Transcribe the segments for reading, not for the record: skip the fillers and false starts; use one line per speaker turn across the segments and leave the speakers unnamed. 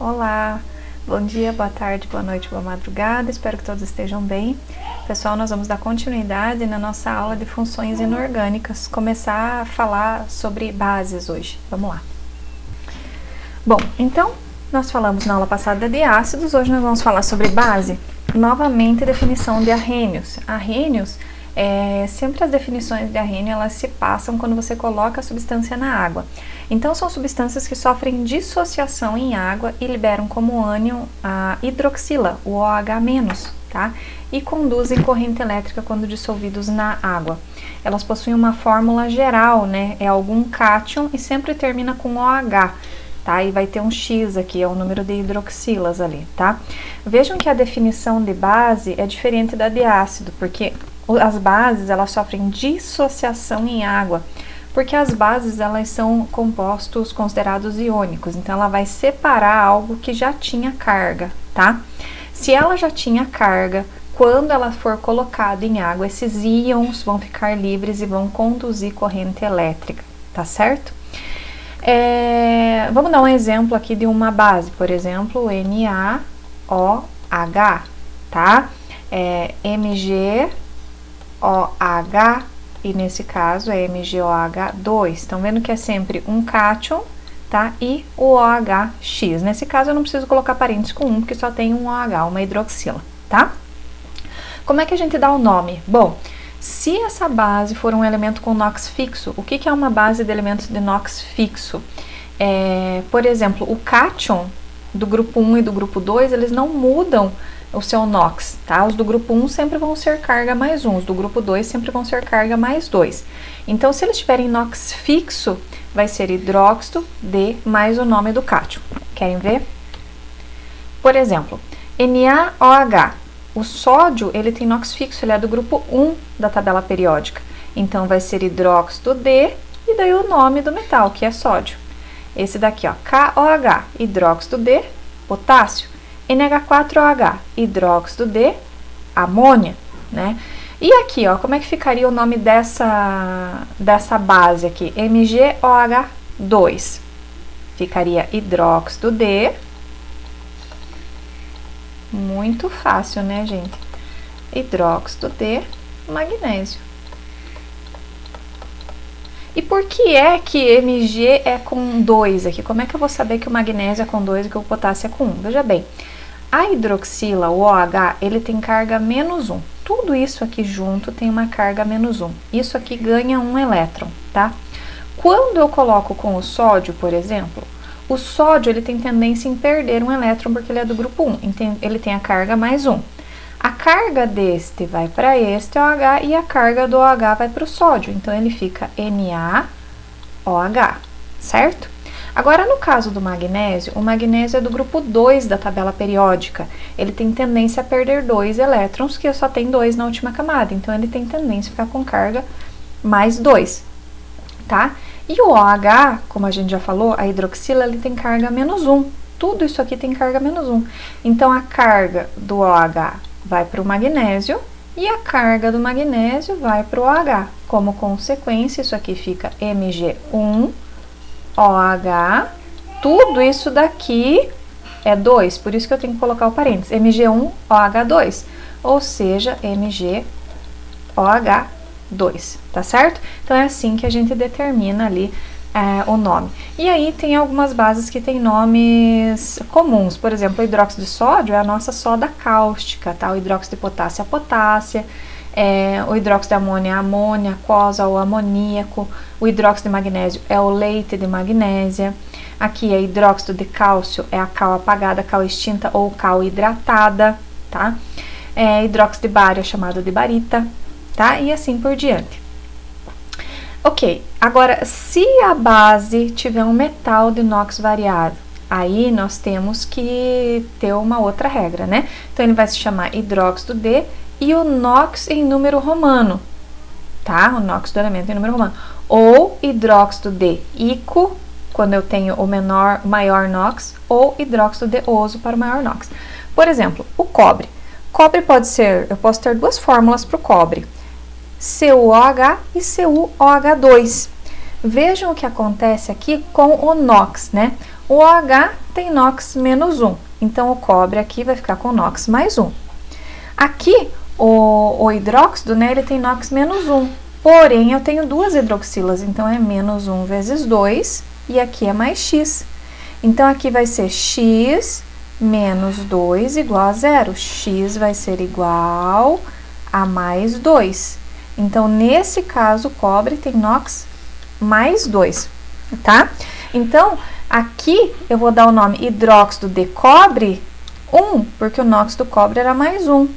Olá, bom dia, boa tarde, boa noite, boa madrugada, espero que todos estejam bem. Pessoal, nós vamos dar continuidade na nossa aula de funções inorgânicas, começar a falar sobre bases hoje. Vamos lá. Bom, então, nós falamos na aula passada de ácidos, hoje nós vamos falar sobre base. Novamente, definição de arrênios. Arrênios, sempre as definições de arrênio, elas se passam quando você coloca a substância na água. Então, são substâncias que sofrem dissociação em água e liberam como ânion a hidroxila, o OH-, tá? E conduzem corrente elétrica quando dissolvidos na água. Elas possuem uma fórmula geral, né? É algum cátion e sempre termina com OH. Tá? E vai ter um X aqui, é o número de hidroxilas ali, tá? Vejam que a definição de base é diferente da de ácido, porque as bases, elas sofrem dissociação em água, porque as bases, elas são compostos considerados iônicos, então ela vai separar algo que já tinha carga, tá? Se ela já tinha carga, quando ela for colocada em água, esses íons vão ficar livres e vão conduzir corrente elétrica, tá certo? Vamos dar um exemplo aqui de uma base, por exemplo, NaOH, tá? MgOH, e nesse caso é MgOH2. Estão vendo que é sempre um cátion, tá? E o OHX. Nesse caso eu não preciso colocar parênteses com porque só tem um OH, uma hidroxila, tá? Como é que a gente dá o nome? Bom, se essa base for um elemento com NOx fixo, o que é uma base de elementos de NOx fixo? Por exemplo, o cátion do grupo 1 e do grupo 2, eles não mudam o seu NOx, tá? Os do grupo 1 sempre vão ser carga mais 1, os do grupo 2 sempre vão ser carga mais 2. Então, se eles tiverem NOx fixo, vai ser hidróxido de mais o nome do cátion. Querem ver? Por exemplo, NaOH. O sódio, ele tem NOx fixo, ele é do grupo 1 da tabela periódica. Então, vai ser hidróxido de, e daí o nome do metal, que é sódio. Esse daqui, ó, KOH, hidróxido de potássio. NH4OH, hidróxido de amônia, né? E aqui, ó, como é que ficaria o nome dessa base aqui? MgOH2. Ficaria hidróxido de... Muito fácil, né, gente? Hidróxido de magnésio. E por que é que Mg é com 2 aqui? Como é que eu vou saber que o magnésio é com 2 e que o potássio é com 1? Veja bem, a hidroxila, o OH, ele tem carga menos 1. Tudo isso aqui junto tem uma carga menos 1. Isso aqui ganha um elétron, tá? Quando eu coloco com o sódio, por exemplo, o sódio, ele tem tendência em perder um elétron porque ele é do grupo 1, ele tem a carga mais 1. A carga deste vai para este OH e a carga do OH vai para o sódio, então ele fica NaOH, certo? Agora, no caso do magnésio, o magnésio é do grupo 2 da tabela periódica, ele tem tendência a perder 2 elétrons, que só tem 2 na última camada, então ele tem tendência a ficar com carga mais 2, tá? E o OH, como a gente já falou, a hidroxila, ele tem carga menos 1. Tudo isso aqui tem carga menos 1. Então, a carga do OH vai para o magnésio e a carga do magnésio vai para o OH. Como consequência, isso aqui fica Mg1OH. Tudo isso daqui é 2, por isso que eu tenho que colocar o parênteses. Mg1OH2, ou seja, MgOH2, tá certo? Então, é assim que a gente determina ali o nome. E aí, tem algumas bases que tem nomes comuns. Por exemplo, o hidróxido de sódio é a nossa soda cáustica, tá? O hidróxido de potássio é a potássea. O hidróxido de amônia é a amônia, aquosa ou amoníaco. O hidróxido de magnésio é o leite de magnésia. Aqui, é hidróxido de cálcio, é a cal apagada, cal extinta ou cal hidratada, tá? Hidróxido de bário é chamado de barita, tá? E assim por diante. Ok, agora, se a base tiver um metal de NOx variado, aí nós temos que ter uma outra regra, né? Então, ele vai se chamar hidróxido de e o NOx em número romano, tá? O NOx do elemento em número romano. Ou hidróxido de ico, quando eu tenho o maior NOx, ou hidróxido de oso para o maior NOx. Por exemplo, o cobre. Cobre pode ser, eu posso ter duas fórmulas para o cobre. CuOH e CuOH2. Vejam o que acontece aqui com o NOx, né? O OH tem NOx menos 1, então o cobre aqui vai ficar com NOx mais 1. Aqui, o hidróxido, né, ele tem NOx menos 1, porém eu tenho duas hidroxilas, então é menos 1 vezes 2, e aqui é mais X. Então aqui vai ser X menos 2 igual a 0. X vai ser igual a mais 2. Então, nesse caso, o cobre tem NOx mais 2, tá? Então, aqui eu vou dar o nome hidróxido de cobre 1, porque o NOx do cobre era mais 1.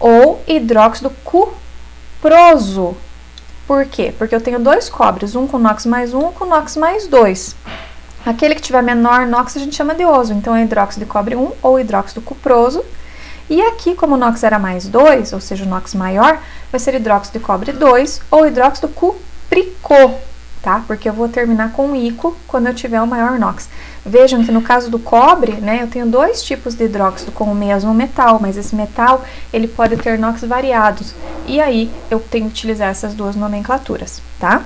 Ou hidróxido cuproso. Por quê? Porque eu tenho dois cobres, um com NOx mais 1 e um com NOx mais 2. Aquele que tiver menor NOx a gente chama de oso, então é hidróxido de cobre 1 ou hidróxido cuproso. E aqui, como o NOx era mais 2, ou seja, o NOx maior, vai ser hidróxido de cobre 2 ou hidróxido cuprico, tá? Porque eu vou terminar com ico quando eu tiver o maior NOx. Vejam que no caso do cobre, né, eu tenho dois tipos de hidróxido com o mesmo metal, mas esse metal, ele pode ter NOx variados. E aí, eu tenho que utilizar essas duas nomenclaturas, tá?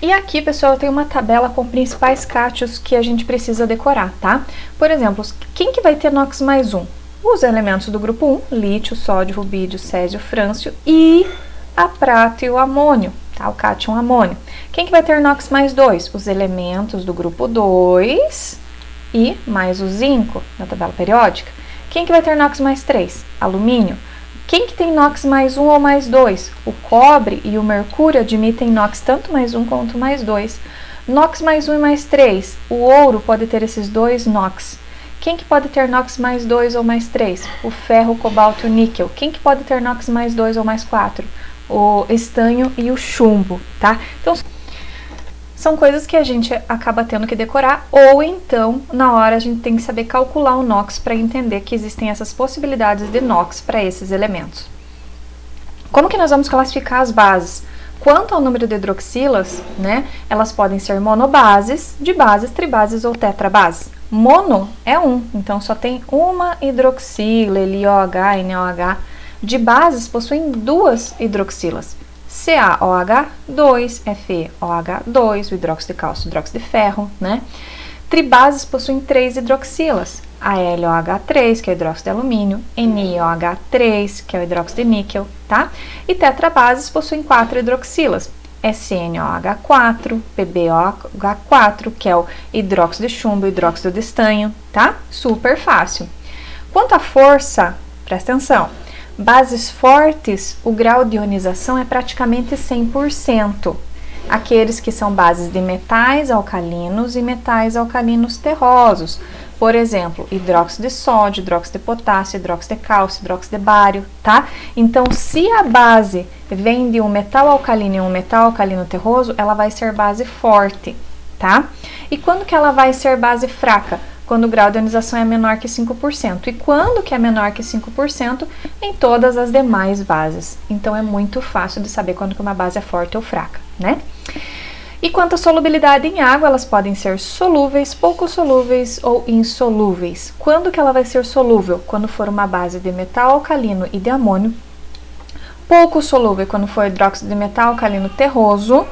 E aqui, pessoal, eu tenho uma tabela com principais cátions que a gente precisa decorar, tá? Por exemplo, quem que vai ter NOx mais 1? Os elementos do grupo 1, lítio, sódio, rubídio, césio, frâncio e a prata e o amônio, tá? O cátion amônio. Quem que vai ter NOx mais 2? Os elementos do grupo 2 e mais o zinco, na tabela periódica. Quem que vai ter NOx mais 3? Alumínio. Quem que tem NOx mais 1 ou mais 2? O cobre e o mercúrio admitem NOx tanto mais 1 quanto mais 2. NOx mais 1 e mais 3. O ouro pode ter esses dois NOx. Quem que pode ter NOx mais 2 ou mais 3? O ferro, o cobalto e o níquel. Quem que pode ter NOx mais 2 ou mais 4? O estanho e o chumbo, tá? Então, são coisas que a gente acaba tendo que decorar, ou então, na hora, a gente tem que saber calcular o NOx para entender que existem essas possibilidades de NOx para esses elementos. Como que nós vamos classificar as bases? Quanto ao número de hidroxilas, né, elas podem ser monobases, dibases, tribases ou tetrabases. Mono é 1, então só tem uma hidroxila, LiOH, NaOH. Dibases possuem duas hidroxilas, CaOH, 2, FeOH2, o hidróxido de cálcio, o hidróxido de ferro, né? Tribases possuem 3 hidroxilas, AlOH3, que é o hidróxido de alumínio, NiOH3, que é o hidróxido de níquel, tá? E tetrabases possuem 4 hidroxilas, SnOH4, PbOH4, que é o hidróxido de chumbo, hidróxido de estanho, tá? Super fácil. Quanto à força, presta atenção, bases fortes, o grau de ionização é praticamente 100%. Aqueles que são bases de metais alcalinos e metais alcalinos terrosos. Por exemplo, hidróxido de sódio, hidróxido de potássio, hidróxido de cálcio, hidróxido de bário, tá? Então, se a base vem de um metal alcalino e um metal alcalino terroso, ela vai ser base forte, tá? E quando que ela vai ser base fraca? Quando o grau de ionização é menor que 5%. E quando que é menor que 5%? Em todas as demais bases. Então, é muito fácil de saber quando que uma base é forte ou fraca, né? E quanto à solubilidade em água, elas podem ser solúveis, pouco solúveis ou insolúveis. Quando que ela vai ser solúvel? Quando for uma base de metal alcalino e de amônio. Pouco solúvel quando for hidróxido de metal alcalino terroso.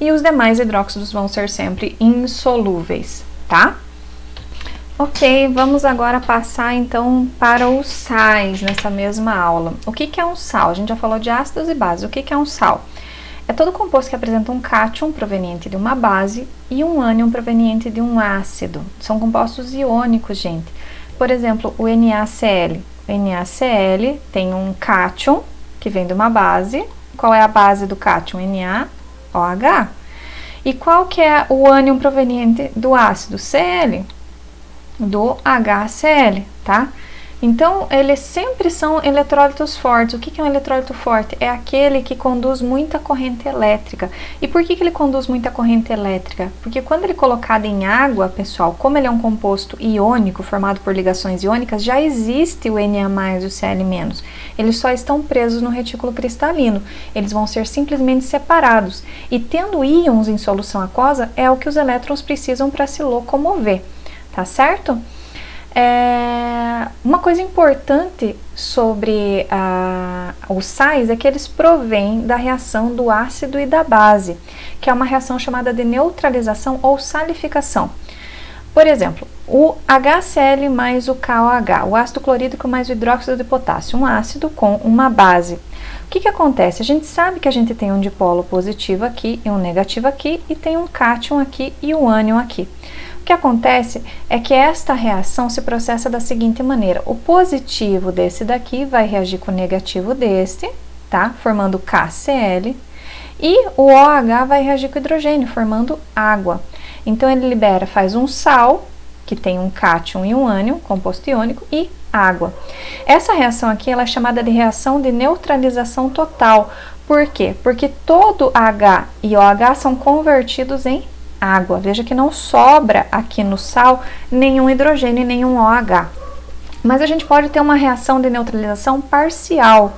E os demais hidróxidos vão ser sempre insolúveis, tá? Ok, vamos agora passar então para os sais nessa mesma aula. O que é um sal? A gente já falou de ácidos e bases. O que é um sal? É todo composto que apresenta um cátion proveniente de uma base e um ânion proveniente de um ácido. São compostos iônicos, gente. Por exemplo, o NaCl. O NaCl tem um cátion que vem de uma base. Qual é a base do cátion? NaOH. E qual que é o ânion proveniente do ácido? Cl. Do HCl, tá? Então, eles sempre são eletrólitos fortes. O que é um eletrólito forte? É aquele que conduz muita corrente elétrica. E por que ele conduz muita corrente elétrica? Porque quando ele é colocado em água, pessoal, como ele é um composto iônico, formado por ligações iônicas, já existe o Na+, e o Cl-. Eles só estão presos no retículo cristalino. Eles vão ser simplesmente separados. E tendo íons em solução aquosa, é o que os elétrons precisam para se locomover. Tá certo? Uma coisa importante sobre os sais é que eles provêm da reação do ácido e da base, que é uma reação chamada de neutralização ou salificação. Por exemplo, o HCl mais o KOH, o ácido clorídrico mais o hidróxido de potássio, um ácido com uma base. O que acontece? A gente sabe que a gente tem um dipolo positivo aqui e um negativo aqui, e tem um cátion aqui e um ânion aqui. O que acontece é que esta reação se processa da seguinte maneira: o positivo desse daqui vai reagir com o negativo deste, tá? Formando KCl, e o OH vai reagir com o hidrogênio, formando água. Então ele libera, faz um sal, que tem um cátion e um ânion, composto iônico, e água. Essa reação aqui ela é chamada de reação de neutralização total. Por quê? Porque todo H e OH são convertidos em água. Veja que não sobra aqui no sal nenhum hidrogênio e nenhum OH. Mas a gente pode ter uma reação de neutralização parcial,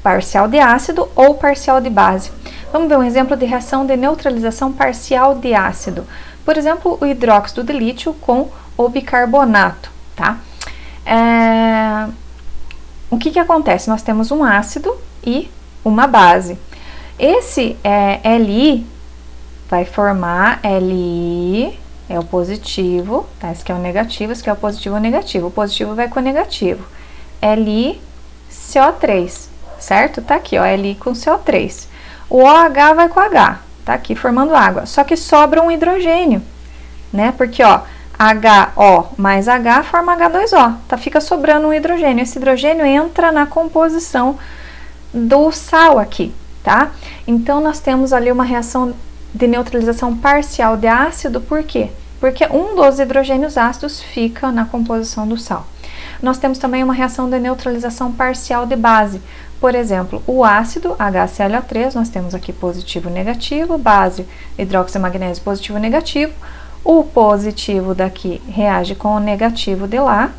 parcial de ácido ou parcial de base. Vamos ver um exemplo de reação de neutralização parcial de ácido. Por exemplo, o hidróxido de lítio com o bicarbonato, tá? O que acontece? Nós temos um ácido e uma base. Esse Li vai formar Li, é o positivo, tá? Esse aqui é o negativo, esse aqui é o positivo ou negativo. O positivo vai com o negativo. LiCO3, certo? Tá aqui, ó, Li com CO3. O OH vai com H, tá aqui formando água. Só que sobra um hidrogênio, né? Porque, ó, HO mais H forma H2O, tá? Fica sobrando um hidrogênio. Esse hidrogênio entra na composição do sal aqui, tá? Então, nós temos ali uma reação de neutralização parcial de ácido, por quê? Porque um dos hidrogênios ácidos fica na composição do sal. Nós temos também uma reação de neutralização parcial de base. Por exemplo, o ácido HClO3, nós temos aqui positivo e negativo, base hidróxido de magnésio positivo e negativo. O positivo daqui reage com o negativo de lá,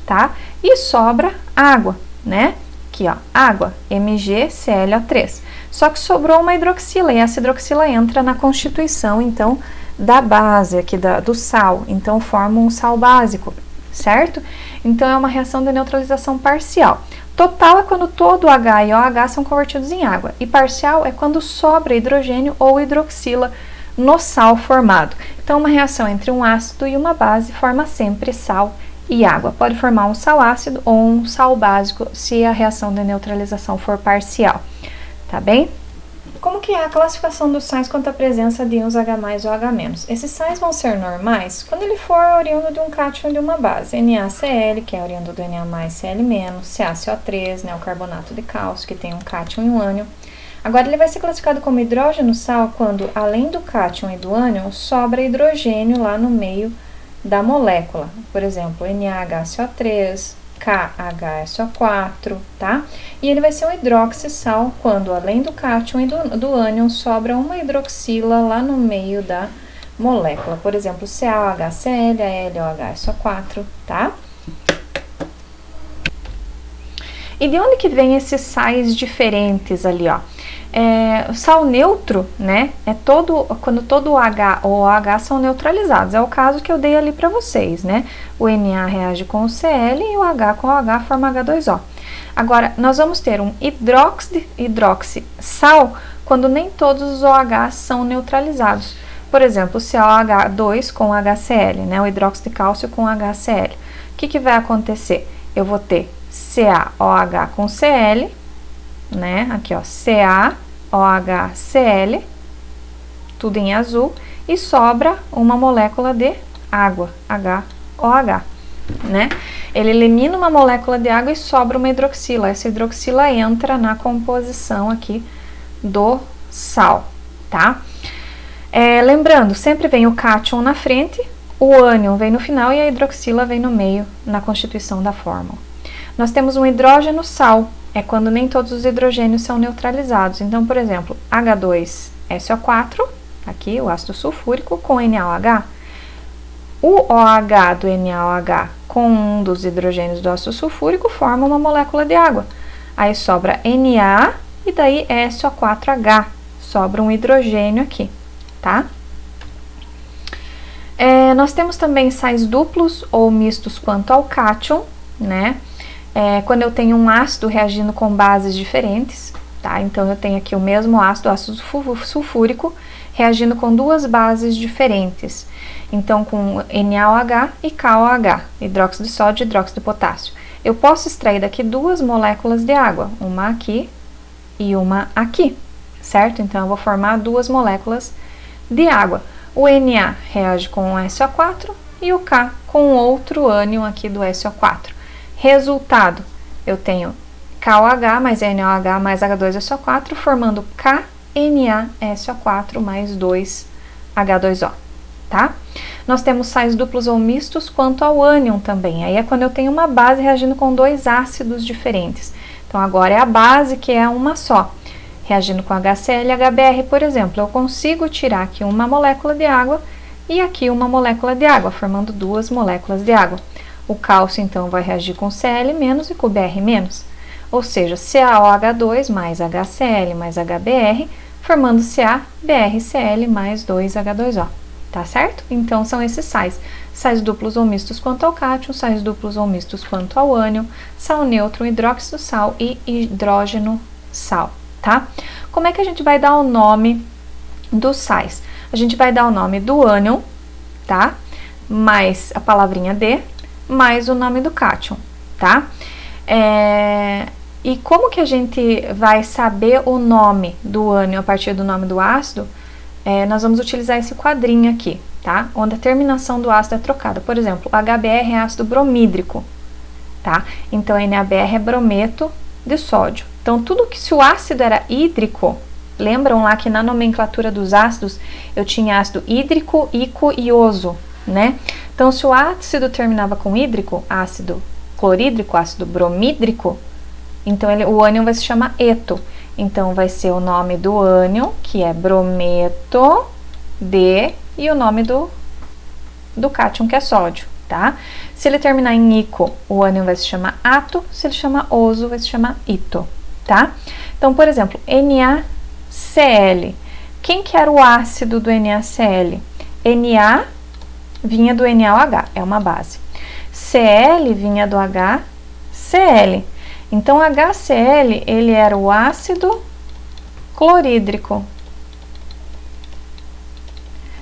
tá? E sobra água, né? Aqui, ó, água, MgClO3. Só que sobrou uma hidroxila, e essa hidroxila entra na constituição, então, da base aqui, do sal. Então, forma um sal básico, certo? Então, é uma reação de neutralização parcial. Total é quando todo H e OH são convertidos em água. E parcial é quando sobra hidrogênio ou hidroxila no sal formado. Então, uma reação entre um ácido e uma base forma sempre sal e água. Pode formar um sal ácido ou um sal básico se a reação de neutralização for parcial. Tá bem? Como que é a classificação dos sais quanto à presença de íons H+ ou H-. Esses sais vão ser normais quando ele for oriundo de um cátion de uma base. NaCl, que é oriundo do Na+, Cl-, CaCO3, né, o carbonato de cálcio, que tem um cátion e um ânion. Agora, ele vai ser classificado como hidrogênio sal quando, além do cátion e do ânion, sobra hidrogênio lá no meio da molécula. Por exemplo, NaHCO3, KHSO4, tá? E ele vai ser um hidroxissal quando, além do cátion e do ânion, sobra uma hidroxila lá no meio da molécula. Por exemplo, CaOHCl, AlOHSO4, tá? E de onde que vem esses sais diferentes ali, ó? O sal neutro, né, quando todo o H ou OH são neutralizados. É o caso que eu dei ali para vocês, né? O Na reage com o Cl e o H com o OH forma H2O. Agora, nós vamos ter um hidroxissal quando nem todos os OH são neutralizados. Por exemplo, o CaOH2 com HCl, né? O hidróxido de cálcio com HCl. O que vai acontecer? Eu vou ter CaOH com Cl, né? Aqui, ó, CaOHCl, tudo em azul, e sobra uma molécula de água, HOH, né? Ele elimina uma molécula de água e sobra uma hidroxila. Essa hidroxila entra na composição aqui do sal, tá? Lembrando, sempre vem o cátion na frente, o ânion vem no final e a hidroxila vem no meio na constituição da fórmula. Nós temos um hidrogênio sal, é quando nem todos os hidrogênios são neutralizados. Então, por exemplo, H2SO4, aqui o ácido sulfúrico, com NaOH. O OH do NaOH com um dos hidrogênios do ácido sulfúrico forma uma molécula de água. Aí sobra Na e daí SO4H, sobra um hidrogênio aqui, tá? Nós temos também sais duplos ou mistos quanto ao cátion, né? Quando eu tenho um ácido reagindo com bases diferentes, tá? Então, eu tenho aqui o mesmo ácido sulfúrico, reagindo com duas bases diferentes. Então, com NaOH e KOH, hidróxido de sódio e hidróxido de potássio. Eu posso extrair daqui duas moléculas de água, uma aqui e uma aqui, certo? Então, eu vou formar duas moléculas de água. O Na reage com o SO4 e o K com outro ânion aqui do SO4. Resultado, eu tenho KOH mais NaOH mais H2SO4 formando KNaSO4 mais 2H2O, tá? Nós temos sais duplos ou mistos quanto ao ânion também. Aí é quando eu tenho uma base reagindo com dois ácidos diferentes. Então, agora é a base que é uma só. Reagindo com HCl e HBr, por exemplo, eu consigo tirar aqui uma molécula de água e aqui uma molécula de água, formando duas moléculas de água. O cálcio, então, vai reagir com Cl- e com Br-, ou seja, CaOH2 mais HCl mais HBr, formando CaBrCl mais 2H2O. Tá certo? Então, são esses sais. Sais duplos ou mistos quanto ao cátion, sais duplos ou mistos quanto ao ânion, sal neutro, hidróxido sal e hidrogeno sal, tá? Como é que a gente vai dar o nome dos sais? A gente vai dar o nome do ânion, tá? Mais a palavrinha de, mais o nome do cátion, tá? E como que a gente vai saber o nome do ânion a partir do nome do ácido? Nós vamos utilizar esse quadrinho aqui, tá? Onde a terminação do ácido é trocada. Por exemplo, HBr é ácido bromídrico, tá? Então, NaBr é brometo de sódio. Então, tudo que se o ácido era hídrico, lembram lá que na nomenclatura dos ácidos eu tinha ácido hídrico, ico e ioso, né? Então, se o ácido terminava com hídrico, ácido clorídrico, ácido bromídrico, então o ânion vai se chamar eto. Então, vai ser o nome do ânion, que é brometo de, e o nome do cátion, que é sódio, tá? Se ele terminar em ico, o ânion vai se chamar ato, se ele chamar oso, vai se chamar ito, tá? Então, por exemplo, NaCl. Quem que era o ácido do NaCl? Na vinha do NaOH, é uma base. Cl vinha do HCl. Então, HCl, ele era o ácido clorídrico.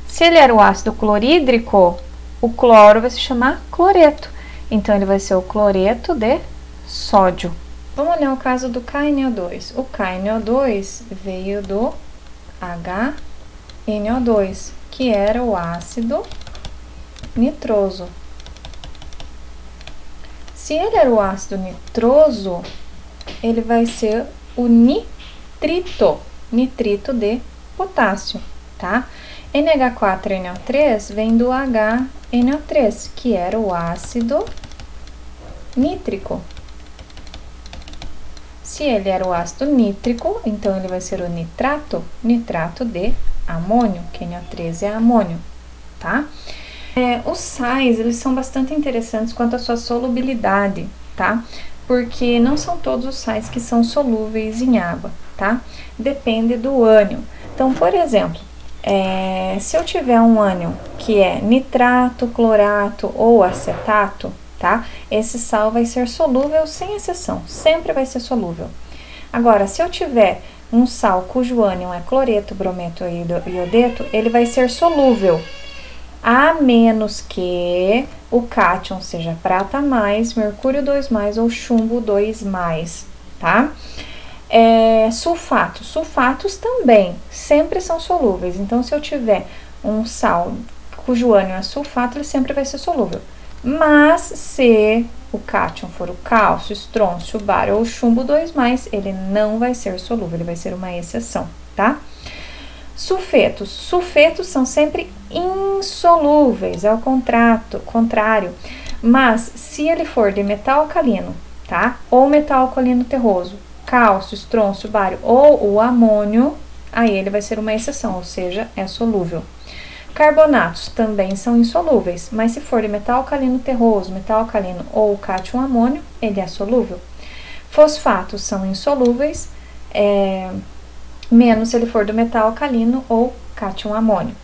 Se ele era o ácido clorídrico, o cloro vai se chamar cloreto. Então, ele vai ser o cloreto de sódio. Vamos olhar o caso do KNO2. O KNO2 veio do HNO2, que era o ácido nitroso. Se ele era o ácido nitroso, ele vai ser o nitrito de potássio, tá? NH4NO3 vem do HNO3, que era o ácido nítrico. Se ele era o ácido nítrico, então ele vai ser o nitrato de amônio, que NO3 é amônio, tá? Os sais, eles são bastante interessantes quanto à sua solubilidade, tá? Porque não são todos os sais que são solúveis em água, tá? Depende do ânion. Então, por exemplo, se eu tiver um ânion que é nitrato, clorato ou acetato, tá? Esse sal vai ser solúvel sem exceção, sempre vai ser solúvel. Agora, se eu tiver um sal cujo ânion é cloreto, brometo e iodeto, ele vai ser solúvel, a menos que o cátion seja prata mais, mercúrio 2+, ou chumbo 2+, tá? Sulfatos também sempre são solúveis. Então, se eu tiver um sal cujo ânion é sulfato, ele sempre vai ser solúvel. Mas, se o cátion for o cálcio, estrôncio, bário ou chumbo 2+, ele não vai ser solúvel, ele vai ser uma exceção, tá? Sulfetos são sempre insolúveis, é o contrário. Mas, se ele for de metal alcalino, tá? Ou metal alcalino terroso, cálcio, estrôncio, bário ou o amônio, aí ele vai ser uma exceção, ou seja, é solúvel. Carbonatos também são insolúveis, mas se for de metal alcalino terroso, metal alcalino ou cátion amônio, ele é solúvel. Fosfatos são insolúveis, menos se ele for do metal alcalino ou cátion amônio.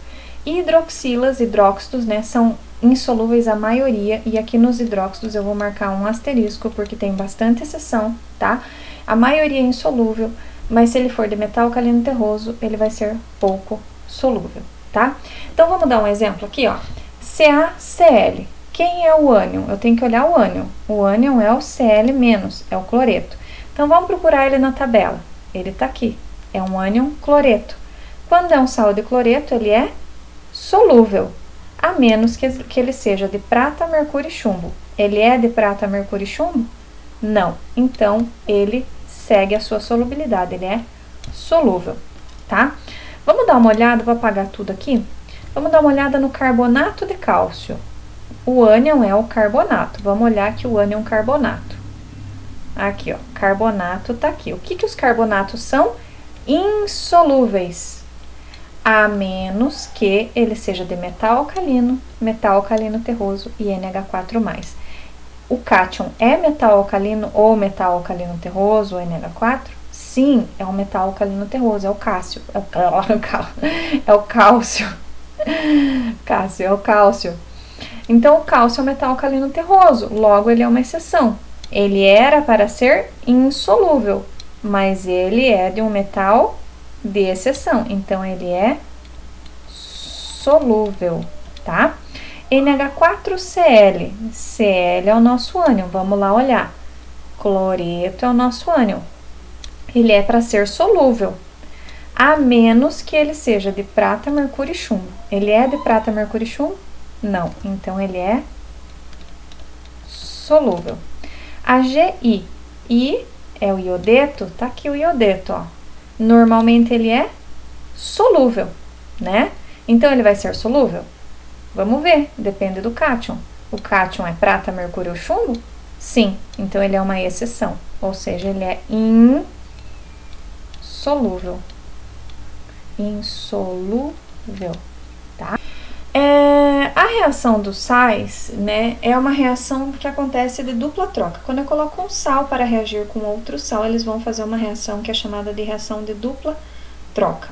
E hidróxidos, né, são insolúveis a maioria, e aqui nos hidróxidos eu vou marcar um asterisco, porque tem bastante exceção, tá? A maioria é insolúvel, mas se ele for de metal alcalino terroso, ele vai ser pouco solúvel, tá? Então, vamos dar um exemplo aqui, ó. CaCl. Quem é o ânion? Eu tenho que olhar o ânion. O ânion é o Cl-, é o cloreto. Então, vamos procurar ele na tabela. Ele tá aqui. É um ânion cloreto. Quando é um sal de cloreto, ele é solúvel, a menos que ele seja de prata, mercúrio e chumbo. Ele é de prata, mercúrio e chumbo? Não. Então, ele segue a sua solubilidade, ele é solúvel, tá? Vamos dar uma olhada, vou apagar tudo aqui. Vamos dar uma olhada no carbonato de cálcio. O ânion é o carbonato. Vamos olhar aqui o ânion carbonato. Aqui, ó, carbonato tá aqui. O que os carbonatos são? Insolúveis, a menos que ele seja de metal alcalino terroso e NH4+. O cátion é metal alcalino ou metal alcalino terroso, ou NH4? Sim, é um metal alcalino terroso, é o cálcio. É o cálcio. Cássio, é o cálcio. Então, o cálcio é um metal alcalino terroso, logo ele é uma exceção. Ele era para ser insolúvel, mas ele é de um metal de exceção, então ele é solúvel, tá? NH4Cl. Cl é o nosso ânion, vamos lá olhar. Cloreto é o nosso ânion. Ele é para ser solúvel, a menos que ele seja de prata, mercúrio e chumbo. Ele é de prata, mercúrio e chumbo? Não, então ele é solúvel. AgI. I é o iodeto, tá aqui o iodeto, ó. Normalmente ele é solúvel, né? Então ele vai ser solúvel? Vamos ver, depende do cátion. O cátion é prata, mercúrio ou chumbo? Sim, então ele é uma exceção, ou seja, ele é insolúvel. Insolúvel, tá? A reação dos sais, né, é uma reação que acontece de dupla troca. Quando eu coloco um sal para reagir com outro sal, eles vão fazer uma reação que é chamada de reação de dupla troca.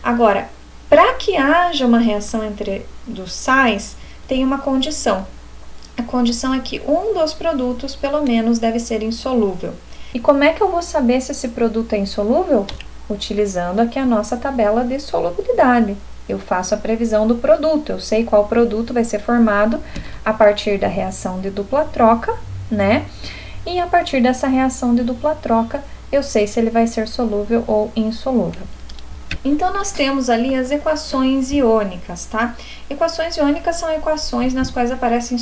Agora, para que haja uma reação entre dos sais, tem uma condição. A condição é que um dos produtos, pelo menos, deve ser insolúvel. E como é que eu vou saber se esse produto é insolúvel? Utilizando aqui a nossa tabela de solubilidade. Eu faço a previsão do produto, eu sei qual produto vai ser formado a partir da reação de dupla troca, né? E a partir dessa reação de dupla troca, eu sei se ele vai ser solúvel ou insolúvel. Então, nós temos ali as equações iônicas, tá? Equações iônicas são equações nas quais aparecem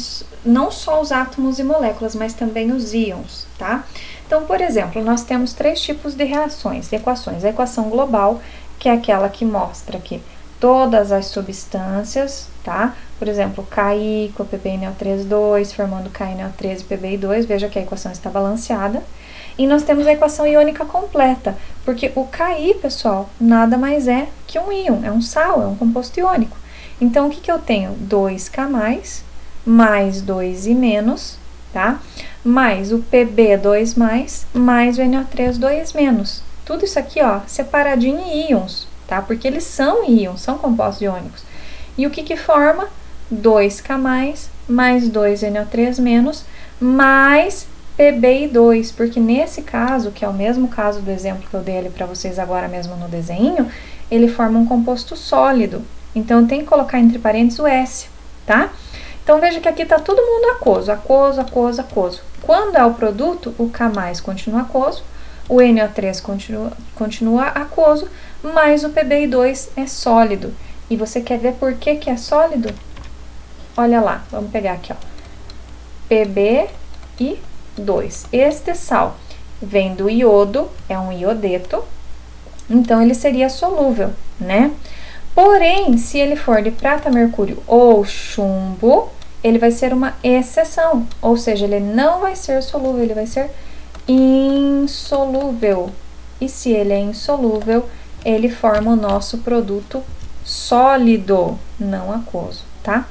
não só os átomos e moléculas, mas também os íons, tá? Então, por exemplo, nós temos três tipos de reações, de equações. A equação global, que é aquela que mostra que todas as substâncias, tá? Por exemplo, KI com PbNO3,2, formando KNO3 e PbI2, veja que a equação está balanceada. E nós temos a equação iônica completa, porque o KI, pessoal, nada mais é que um íon, é um sal, é um composto iônico. Então, o que eu tenho? 2K+, mais 2 e menos, tá? Mais o Pb2+, mais o NO3,2-. Tudo isso aqui, ó, separadinho em íons, tá? Porque eles são íons, são compostos iônicos. E o que forma? 2K+, mais 2NO3-, mais Pbi2, porque nesse caso, que é o mesmo caso do exemplo que eu dei ali para vocês agora mesmo no desenho, ele forma um composto sólido. Então, tem que colocar entre parênteses o S, tá? Então, veja que aqui tá todo mundo aquoso, aquoso, aquoso, aquoso. Quando é o produto, o K+ continua aquoso, o NO3 continua aquoso, mas o Pbi2 é sólido. E você quer ver por que é sólido? Olha lá, vamos pegar aqui, ó. Pbi2. Este sal vem do iodo, é um iodeto, então ele seria solúvel, né? Porém, se ele for de prata, mercúrio ou chumbo, ele vai ser uma exceção, ou seja, ele não vai ser solúvel, ele vai ser insolúvel. E se ele é insolúvel, ele forma o nosso produto sólido, não aquoso, tá?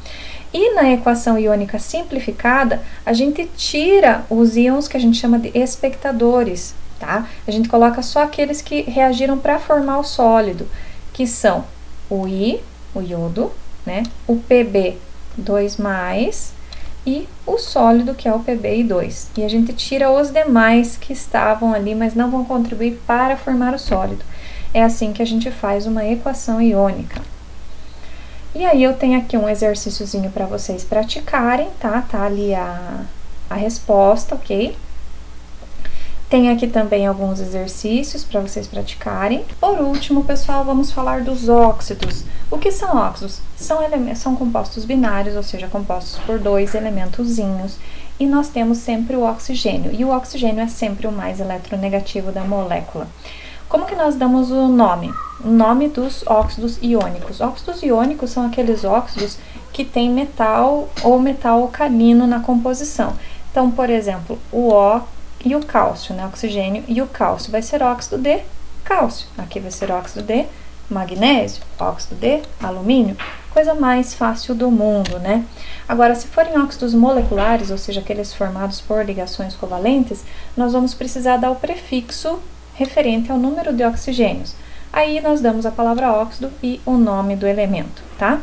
E na equação iônica simplificada, a gente tira os íons que a gente chama de espectadores, tá? A gente coloca só aqueles que reagiram para formar o sólido, que são o I, o iodo, né? O Pb2+, e o sólido, que é o Pbi2. E a gente tira os demais que estavam ali, mas não vão contribuir para formar o sólido. É assim que a gente faz uma equação iônica, E aí eu tenho aqui um exercíciozinho para vocês praticarem, tá? Tá ali a resposta, ok? Tem aqui também alguns exercícios para vocês praticarem. Por último, pessoal, vamos falar dos óxidos. O que são óxidos? São compostos binários, ou seja, compostos por dois elementozinhos. E nós temos sempre o oxigênio. E o oxigênio é sempre o mais eletronegativo da molécula. Como que nós damos o nome? O nome dos óxidos iônicos. Óxidos iônicos são aqueles óxidos que têm metal ou metal alcalino na composição. Então, por exemplo, o O e o cálcio, né? Oxigênio e o cálcio vai ser óxido de cálcio. Aqui vai ser óxido de magnésio, óxido de alumínio. Coisa mais fácil do mundo, né? Agora, se forem óxidos moleculares, ou seja, aqueles formados por ligações covalentes, nós vamos precisar dar o prefixo referente ao número de oxigênios. Aí nós damos a palavra óxido e o nome do elemento, tá?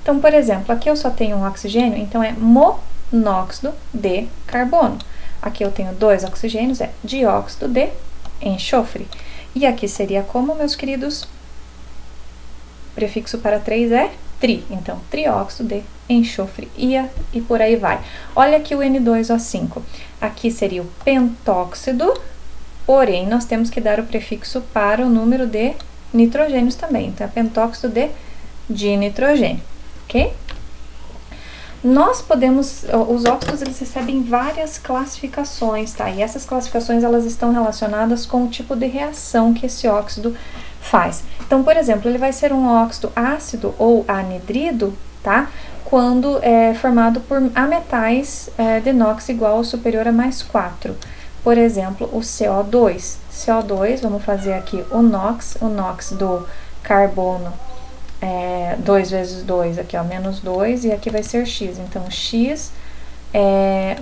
Então, por exemplo, aqui eu só tenho um oxigênio, então é monóxido de carbono. Aqui eu tenho 2 oxigênios, é dióxido de enxofre. E aqui seria como, meus queridos? Prefixo para 3 é tri, então trióxido de enxofre e por aí vai. Olha aqui o N2O5. Aqui seria o pentóxido. Porém, nós temos que dar o prefixo para o número de nitrogênios também. Então, é pentóxido de dinitrogênio, ok? Nós podemos, os óxidos, eles recebem várias classificações, tá? E essas classificações, elas estão relacionadas com o tipo de reação que esse óxido faz. Então, por exemplo, ele vai ser um óxido ácido ou anidrido, tá? Quando é formado por ametais de NOx igual ou superior a mais 4. Por exemplo, o CO2. CO2, vamos fazer aqui o NOx do carbono, 2 vezes 2, aqui ó, menos 2, e aqui vai ser X. Então, X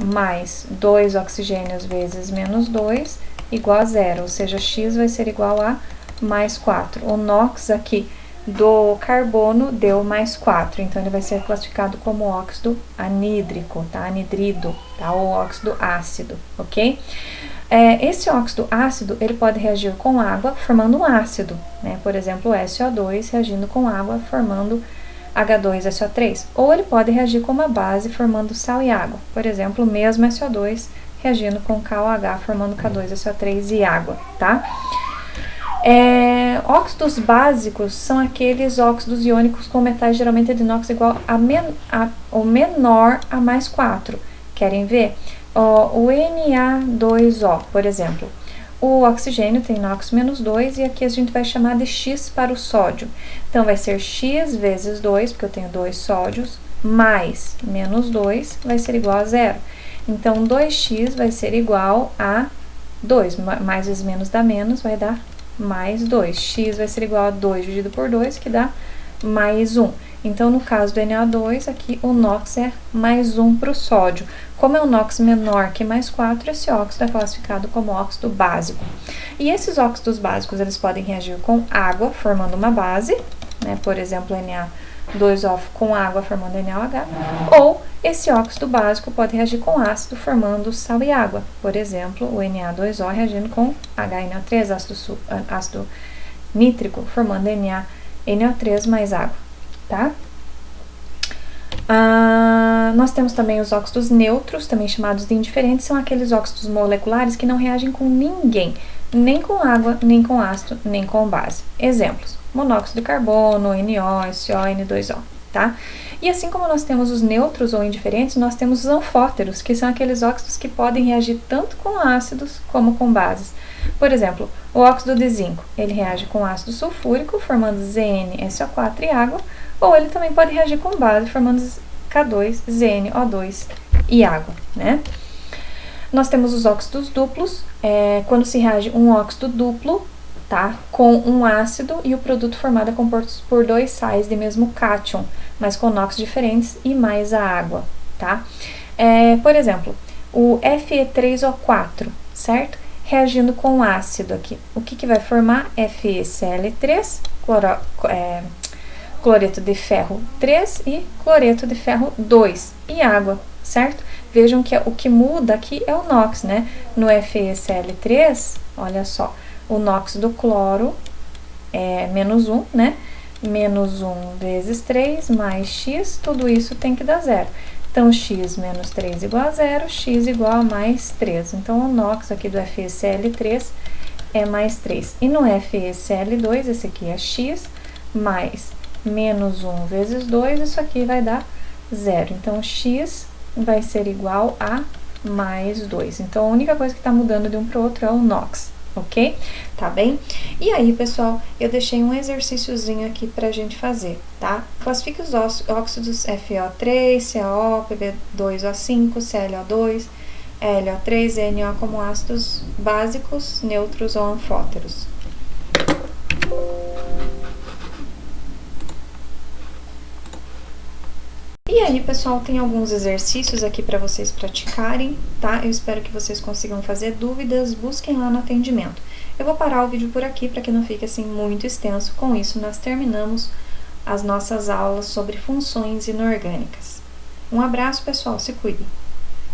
mais 2 oxigênios vezes menos 2, igual a 0, ou seja, X vai ser igual a mais 4. O NOx aqui do carbono deu mais 4, então ele vai ser classificado como óxido anídrico, tá? Anidrido, tá? Ou óxido ácido, ok? Esse óxido ácido, ele pode reagir com água, formando um ácido, né? Por exemplo, o SO2 reagindo com água, formando H2SO3. Ou ele pode reagir com uma base, formando sal e água. Por exemplo, o mesmo SO2 reagindo com KOH, formando K2SO3 e água, tá? Óxidos básicos são aqueles óxidos iônicos com metais geralmente de inox igual ou menor a mais 4. Querem ver? O Na2O, por exemplo. O oxigênio tem inox menos 2 e aqui a gente vai chamar de X para o sódio. Então, vai ser X vezes 2, porque eu tenho 2 sódios, mais menos 2 vai ser igual a 0. Então, 2x vai ser igual a 2. Mais vezes menos dá menos, vai dar mais 2. X vai ser igual a 2 dividido por 2, que dá mais 1. Então, no caso do Na2, aqui o NOx é mais 1 para o sódio. Como é um NOx menor que mais 4, esse óxido é classificado como óxido básico. E esses óxidos básicos, eles podem reagir com água, formando uma base, né? Por exemplo, Na2O com água, formando NaOH. Ou esse óxido básico pode reagir com ácido, formando sal e água. Por exemplo, o Na2O reagindo com HNO3, ácido nítrico, formando NaNO3 mais água, tá? Nós temos também os óxidos neutros, também chamados de indiferentes, são aqueles óxidos moleculares que não reagem com ninguém, nem com água, nem com ácido, nem com base. Exemplos: monóxido de carbono, NO, SO, N2O, tá? E assim como nós temos os neutros ou indiferentes, nós temos os anfóteros, que são aqueles óxidos que podem reagir tanto com ácidos como com bases. Por exemplo, o óxido de zinco, ele reage com ácido sulfúrico, formando ZnSO4 e água, ou ele também pode reagir com base, formando K2ZnO2 e água, né? Nós temos os óxidos duplos, quando se reage um óxido duplo, tá, com um ácido e o produto formado é composto por 2 sais de mesmo cátion, mas com NOx diferentes e mais a água, tá? Por exemplo, o Fe3O4, certo? Reagindo com ácido aqui, o que vai formar? FeCl3, cloreto de ferro 3 e cloreto de ferro 2 e água, certo? Vejam que o que muda aqui é o NOx, né? No FeCl3, olha só, o NOx do cloro é menos 1, né? menos 1 vezes 3 mais x, tudo isso tem que dar zero. Então, x menos 3 igual a zero, x igual a mais 3. Então, o NOx aqui do FeCl3 é mais 3. E no FeCl2, esse aqui é x, mais menos 1 vezes 2, isso aqui vai dar zero. Então, x vai ser igual a mais 2. Então, a única coisa que está mudando de um para o outro é o NOx, ok? Tá bem? E aí, pessoal, eu deixei um exercíciozinho aqui pra gente fazer, tá? Classifique os óxidos FeO3, CaO, Pb2O5, ClO2, LO3 e NO como ácidos básicos, neutros ou anfóteros. E aí, pessoal, tem alguns exercícios aqui para vocês praticarem, tá? Eu espero que vocês consigam fazer. Dúvidas, busquem lá no atendimento. Eu vou parar o vídeo por aqui para que não fique assim muito extenso. Com isso, nós terminamos as nossas aulas sobre funções inorgânicas. Um abraço, pessoal, se cuidem!